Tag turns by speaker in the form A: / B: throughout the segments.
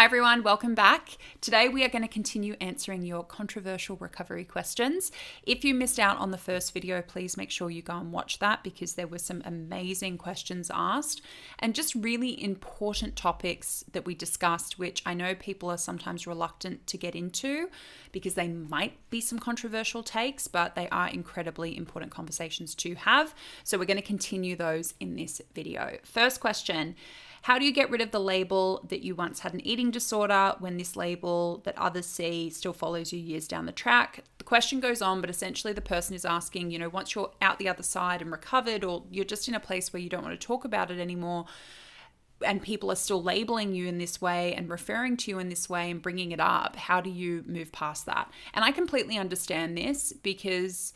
A: Hi everyone, welcome back. Today we are going to continue answering your controversial recovery questions. If you missed out on the first video, please make sure you go and watch that because there were some amazing questions asked and just really important topics that we discussed, which I know people are sometimes reluctant to get into because they might be some controversial takes, but they are incredibly important conversations to have. So we're going to continue those in this video. First question. How do you get rid of the label that you once had an eating disorder when this label that others see still follows you years down the track? The question goes on, but essentially the person is asking, once you're out the other side and recovered, or you're just in a place where you don't want to talk about it anymore, and people are still labeling you in this way and referring to you in this way and bringing it up, how do you move past that? And I completely understand this because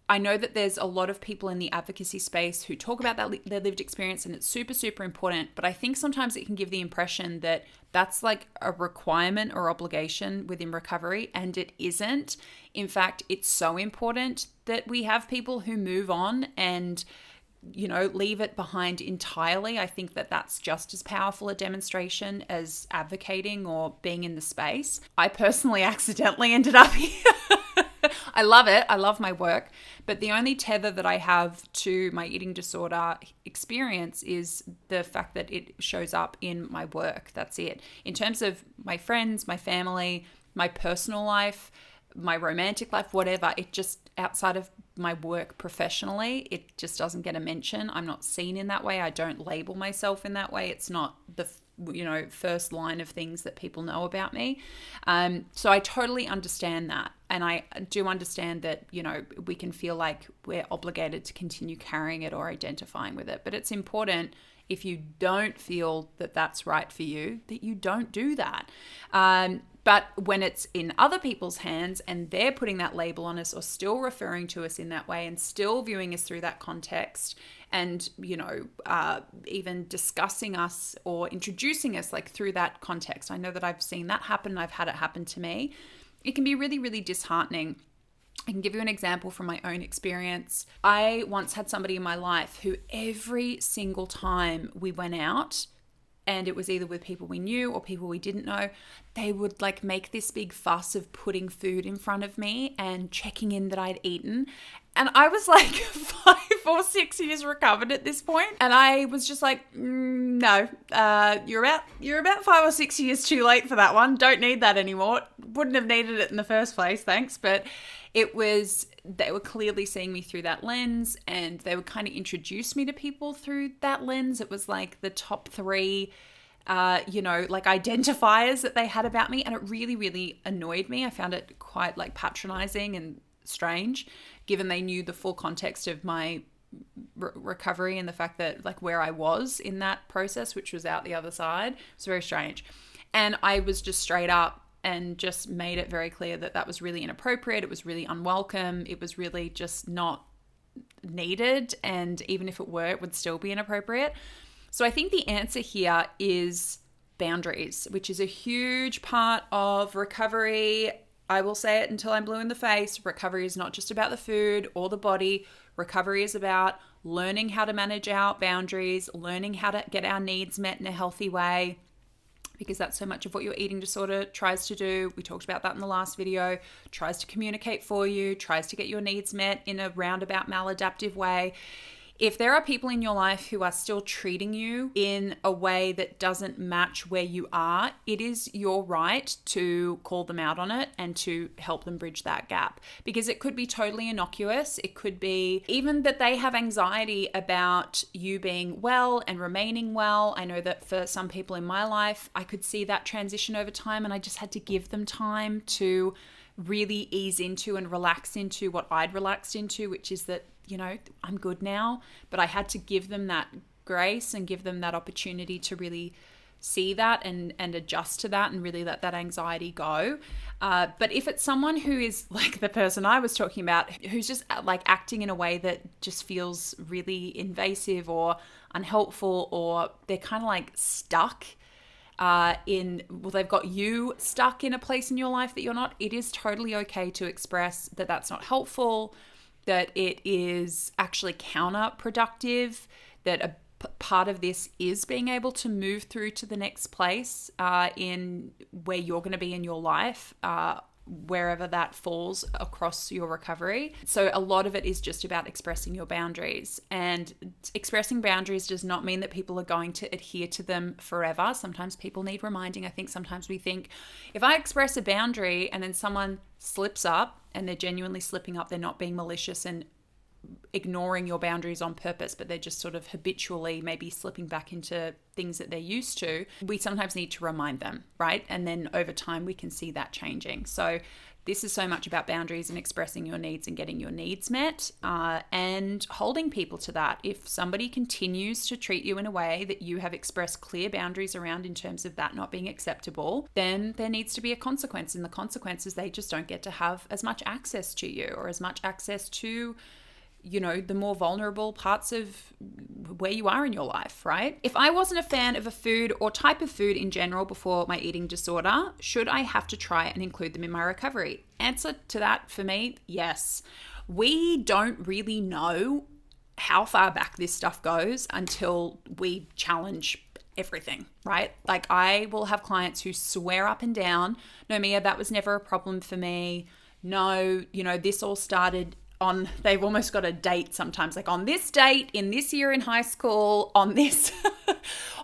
A: I know that there's a lot of people in the advocacy space who talk about their lived experience, and it's super, super important. But I think sometimes it can give the impression that that's like a requirement or obligation within recovery, and it isn't. In fact, it's so important that we have people who move on and leave it behind entirely. I think that that's just as powerful a demonstration as advocating or being in the space. I personally accidentally ended up here. I love it. I love my work. But the only tether that I have to my eating disorder experience is the fact that it shows up in my work. That's it. In terms of my friends, my family, my personal life, my romantic life, whatever, it just outside of my work professionally, it just doesn't get a mention. I'm not seen in that way. I don't label myself in that way. It's not the first line of things that people know about me. So I totally understand that. And I do understand that, we can feel like we're obligated to continue carrying it or identifying with it. But it's important, if you don't feel that that's right for you, that you don't do that. But when it's in other people's hands and they're putting that label on us or still referring to us in that way and still viewing us through that context and, even discussing us or introducing us like through that context, I know that I've seen that happen. I've had it happen to me. It can be really, really disheartening. I can give you an example from my own experience. I once had somebody in my life who every single time we went out, and it was either with people we knew or people we didn't know, they would like make this big fuss of putting food in front of me and checking in that I'd eaten. And I was like 5 or 6 years recovered at this point. And I was just like, no, you're about 5 or 6 years too late for that one. Don't need that anymore. Wouldn't have needed it in the first place. Thanks. But they were clearly seeing me through that lens, and they would kind of introduce me to people through that lens. It was like the top 3, like identifiers that they had about me. And it really, really annoyed me. I found it quite like patronizing and strange, given they knew the full context of my recovery and the fact that like where I was in that process, which was out the other side. It was very strange. And I was just straight up and just made it very clear that that was really inappropriate. It was really unwelcome. It was really just not needed. And even if it were, it would still be inappropriate. So I think the answer here is boundaries, which is a huge part of recovery. I will say it until I'm blue in the face. Recovery is not just about the food or the body. Recovery is about learning how to manage our boundaries, learning how to get our needs met in a healthy way, because that's so much of what your eating disorder tries to do. We talked about that in the last video. Tries to communicate for you, tries to get your needs met in a roundabout maladaptive way. If there are people in your life who are still treating you in a way that doesn't match where you are, it is your right to call them out on it and to help them bridge that gap. Because it could be totally innocuous. It could be even that they have anxiety about you being well and remaining well. I know that for some people in my life, I could see that transition over time, and I just had to give them time to really ease into and relax into what I'd relaxed into, which is that I'm good now, but I had to give them that grace and give them that opportunity to really see that and adjust to that and really let that anxiety go. But if it's someone who is like the person I was talking about, who's just like acting in a way that just feels really invasive or unhelpful, or they're kind of like stuck they've got you stuck in a place in your life that you're not, it is totally okay to express that that's not helpful, that it is actually counterproductive, that a part of this is being able to move through to the next place in where you're going to be in your life, wherever that falls across your recovery. So a lot of it is just about expressing your boundaries, and expressing boundaries does not mean that people are going to adhere to them forever. Sometimes people need reminding. I think sometimes we think, if I express a boundary and then someone slips up, and they're genuinely slipping up, they're not being malicious and ignoring your boundaries on purpose, but they're just sort of habitually maybe slipping back into things that they're used to, we sometimes need to remind them, right? And then over time we can see that changing. So this is so much about boundaries and expressing your needs and getting your needs met, and holding people to that. If somebody continues to treat you in a way that you have expressed clear boundaries around in terms of that not being acceptable, then there needs to be a consequence. And the consequence is they just don't get to have as much access to you, or as much access to the more vulnerable parts of where you are in your life, right? If I wasn't a fan of a food or type of food in general before my eating disorder, should I have to try and include them in my recovery? Answer to that for me, yes. We don't really know how far back this stuff goes until we challenge everything, right? Like, I will have clients who swear up and down, no, Mia, that was never a problem for me. No, this all started on, they've almost got a date sometimes, like on this date in this year in high school, on this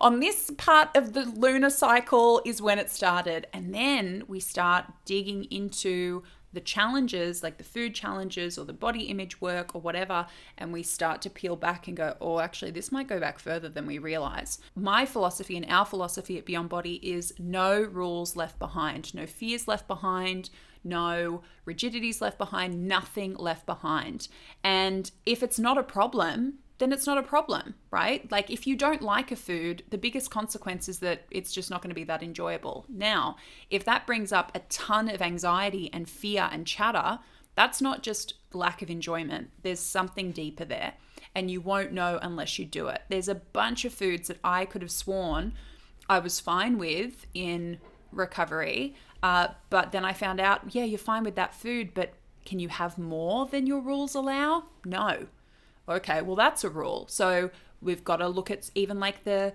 A: on this part of the lunar cycle is when it started. And then we start digging into the challenges, like the food challenges or the body image work or whatever, and we start to peel back and go, oh, actually this might go back further than we realize. My philosophy and our philosophy at Beyond Body is no rules left behind, no fears left behind, no rigidities left behind, nothing left behind. And if it's not a problem, then it's not a problem, right? Like, if you don't like a food, the biggest consequence is that it's just not going to be that enjoyable. Now, if that brings up a ton of anxiety and fear and chatter, that's not just lack of enjoyment. There's something deeper there, and you won't know unless you do it. There's a bunch of foods that I could have sworn I was fine with in recovery, but then I found out, yeah, you're fine with that food, but can you have more than your rules allow? No. Okay, well, that's a rule. So we've got to look at even like the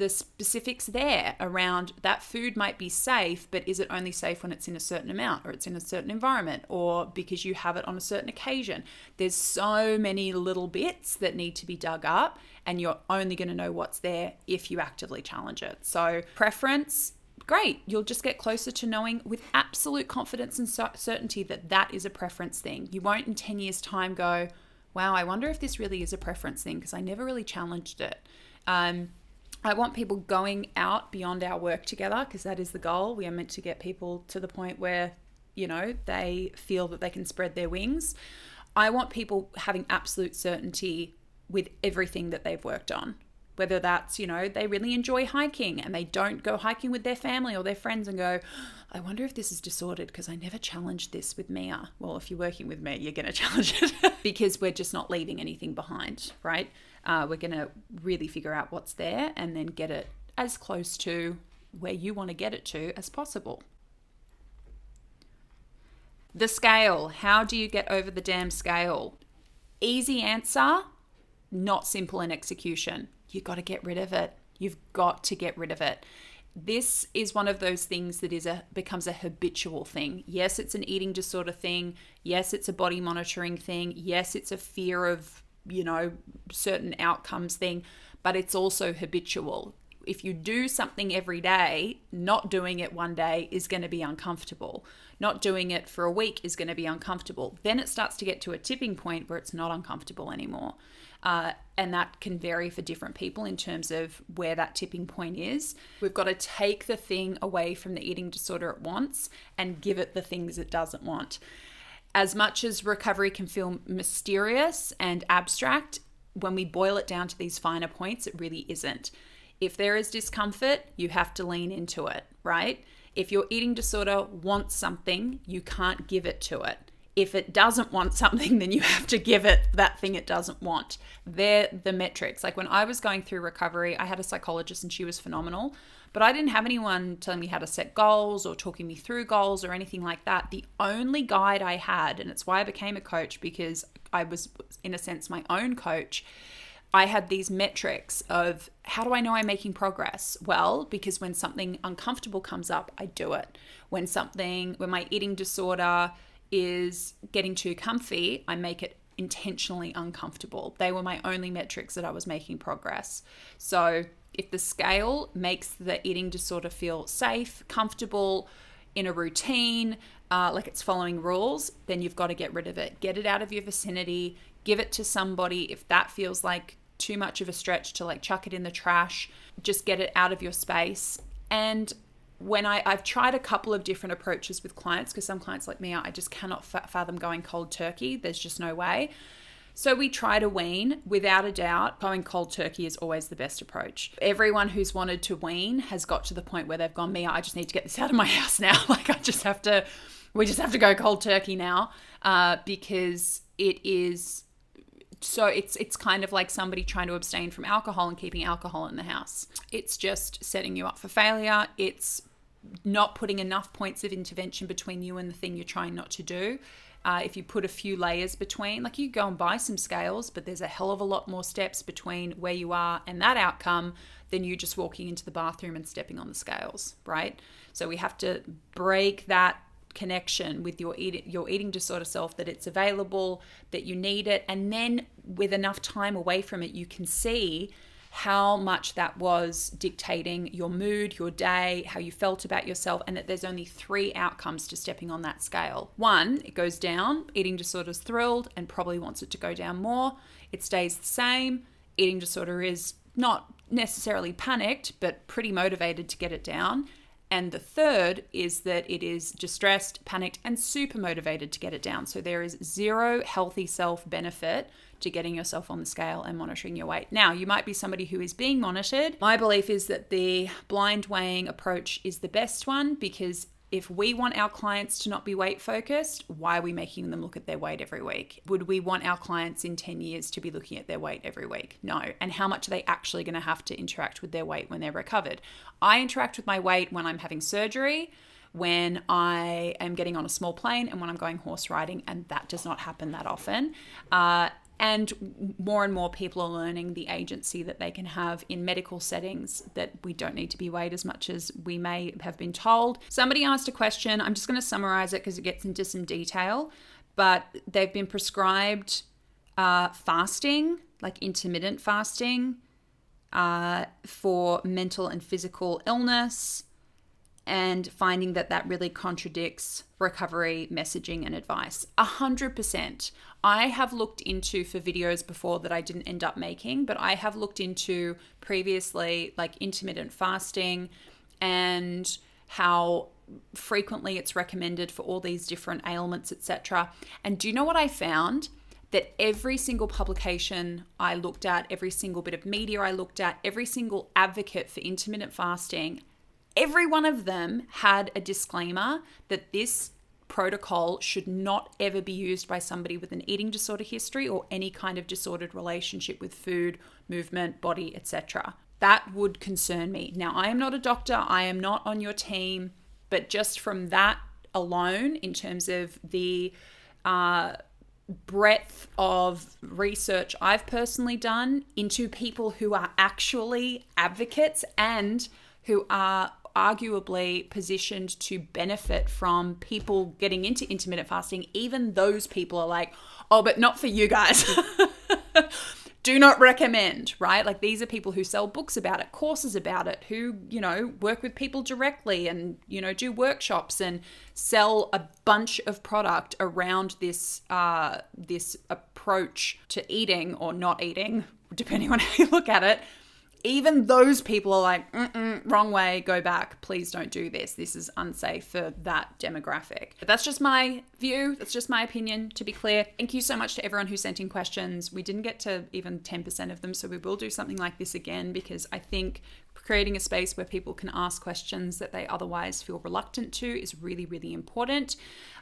A: specifics there around that food might be safe, but is it only safe when it's in a certain amount, or it's in a certain environment, or because you have it on a certain occasion? There's so many little bits that need to be dug up, and you're only going to know what's there if you actively challenge it. So preference, great. You'll just get closer to knowing with absolute confidence and certainty that that is a preference thing. You won't in 10 years' time go, wow, I wonder if this really is a preference thing because I never really challenged it. I want people going out beyond our work together, because that is the goal. We are meant to get people to the point where, they feel that they can spread their wings. I want people having absolute certainty with everything that they've worked on. Whether that's, they really enjoy hiking and they don't go hiking with their family or their friends and go, I wonder if this is disordered because I never challenged this with Mia. Well, if you're working with me, you're going to challenge it because we're just not leaving anything behind, right? We're going to really figure out what's there and then get it as close to where you want to get it to as possible. The scale. How do you get over the damn scale? Easy answer, not simple in execution. You got to get rid of it. You've got to get rid of it. This is one of those things that becomes a habitual thing. Yes, it's an eating disorder thing. Yes, it's a body monitoring thing. Yes, it's a fear of, certain outcomes thing, but it's also habitual. If you do something every day, not doing it one day is going to be uncomfortable. Not doing it for a week is going to be uncomfortable. Then it starts to get to a tipping point where it's not uncomfortable anymore. And that can vary for different people in terms of where that tipping point is. We've got to take the thing away from the eating disorder it wants and give it the things it doesn't want. As much as recovery can feel mysterious and abstract, when we boil it down to these finer points, it really isn't. If there is discomfort, you have to lean into it, right? If your eating disorder wants something, you can't give it to it. If it doesn't want something, then you have to give it that thing it doesn't want. They're the metrics. Like when I was going through recovery, I had a psychologist and she was phenomenal, but I didn't have anyone telling me how to set goals or talking me through goals or anything like that. The only guide I had, and it's why I became a coach, because I was in a sense my own coach, I had these metrics of how do I know I'm making progress? Well, because when something uncomfortable comes up, I do it. When my eating disorder is getting too comfy, I make it intentionally uncomfortable. They were my only metrics that I was making progress. So if the scale makes the eating disorder feel safe, comfortable, in a routine, like it's following rules, then you've got to get rid of it. Get it out of your vicinity, give it to somebody. If that feels like too much of a stretch to like chuck it in the trash, just get it out of your space. And when I've tried a couple of different approaches with clients, because some clients like me, I just cannot fathom going cold turkey. There's just no way. So we try to wean. Without a doubt, going cold turkey is always the best approach. Everyone who's wanted to wean has got to the point where they've gone, Mia, I just need to get this out of my house now. Like we just have to go cold turkey now, because it is, so it's kind of like somebody trying to abstain from alcohol and keeping alcohol in the house. It's just setting you up for failure. It's not putting enough points of intervention between you and the thing you're trying not to do. If you put a few layers between, like you go and buy some scales, but there's a hell of a lot more steps between where you are and that outcome than you just walking into the bathroom and stepping on the scales, right? So we have to break that connection with your eating disorder self, that it's available, that you need it. And then with enough time away from it, you can see how much that was dictating your mood, your day, how you felt about yourself, and that there's only 3 outcomes to stepping on that scale. 1, it goes down, eating disorder's thrilled and probably wants it to go down more. It stays the same, eating disorder is not necessarily panicked, but pretty motivated to get it down. And the 3rd is that it is distressed, panicked, and super motivated to get it down. So there is 0 healthy self-benefit to getting yourself on the scale and monitoring your weight. Now, you might be somebody who is being monitored. My belief is that the blind weighing approach is the best one, because if we want our clients to not be weight focused, why are we making them look at their weight every week? Would we want our clients in 10 years to be looking at their weight every week? No. And how much are they actually going to have to interact with their weight when they're recovered? I interact with my weight when I'm having surgery, when I am getting on a small plane, and when I'm going horse riding, and that does not happen that often. And more people are learning the agency that they can have in medical settings, that we don't need to be weighed as much as we may have been told. Somebody asked a question. I'm just going to summarize it because it gets into some detail. But they've been prescribed fasting, like intermittent fasting, for mental and physical illness, and finding that really contradicts recovery messaging and advice. 100%. I have looked into, for videos before that I didn't end up making, but I have looked into previously like intermittent fasting and how frequently it's recommended for all these different ailments, etc. And do you know what I found? That every single publication I looked at, every single bit of media I looked at, every single advocate for intermittent fasting, every one of them had a disclaimer that this protocol should not ever be used by somebody with an eating disorder history or any kind of disordered relationship with food, movement, body, etc. That would concern me. Now, I am not a doctor. I am not on your team. But just from that alone, in terms of the breadth of research I've personally done into people who are actually advocates and who are arguably positioned to benefit from people getting into intermittent fasting, even those people are like, oh, but not for you guys. Do not recommend, right? Like, these are people who sell books about it, courses about it, who, work with people directly and, do workshops and sell a bunch of product around this approach to eating or not eating, depending on how you look at it. Even those people are like, wrong way, go back. Please don't do this. This is unsafe for that demographic. But that's just my view. That's just my opinion, to be clear. Thank you so much to everyone who sent in questions. We didn't get to even 10% of them, so we will do something like this again, because I think creating a space where people can ask questions that they otherwise feel reluctant to is really, really important.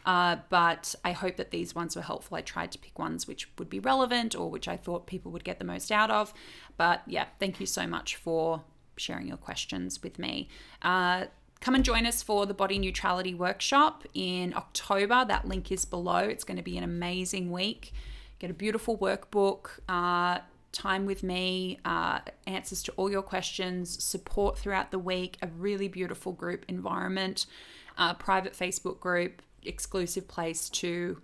A: But I hope that these ones were helpful. I tried to pick ones which would be relevant or which I thought people would get the most out of. But yeah, thank you so much for sharing your questions with me. Come and join us for the Body Neutrality Workshop in October. That link is below. It's going to be an amazing week. Get a beautiful workbook time with me, answers to all your questions, support throughout the week, a really beautiful group environment, private Facebook group, exclusive place to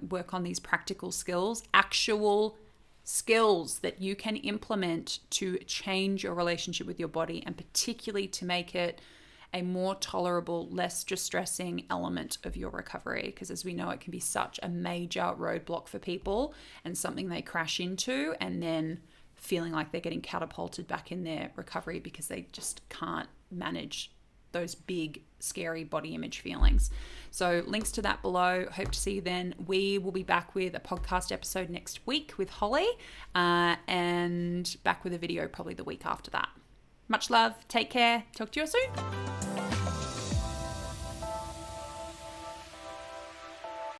A: work on these practical skills, actual skills that you can implement to change your relationship with your body, and particularly to make it a more tolerable, less distressing element of your recovery. Because as we know, it can be such a major roadblock for people and something they crash into and then feeling like they're getting catapulted back in their recovery because they just can't manage those big, scary body image feelings. So links to that below. Hope to see you then. We will be back with a podcast episode next week with Holly, and back with a video probably the week after that. Much love. Take care. Talk to you all soon.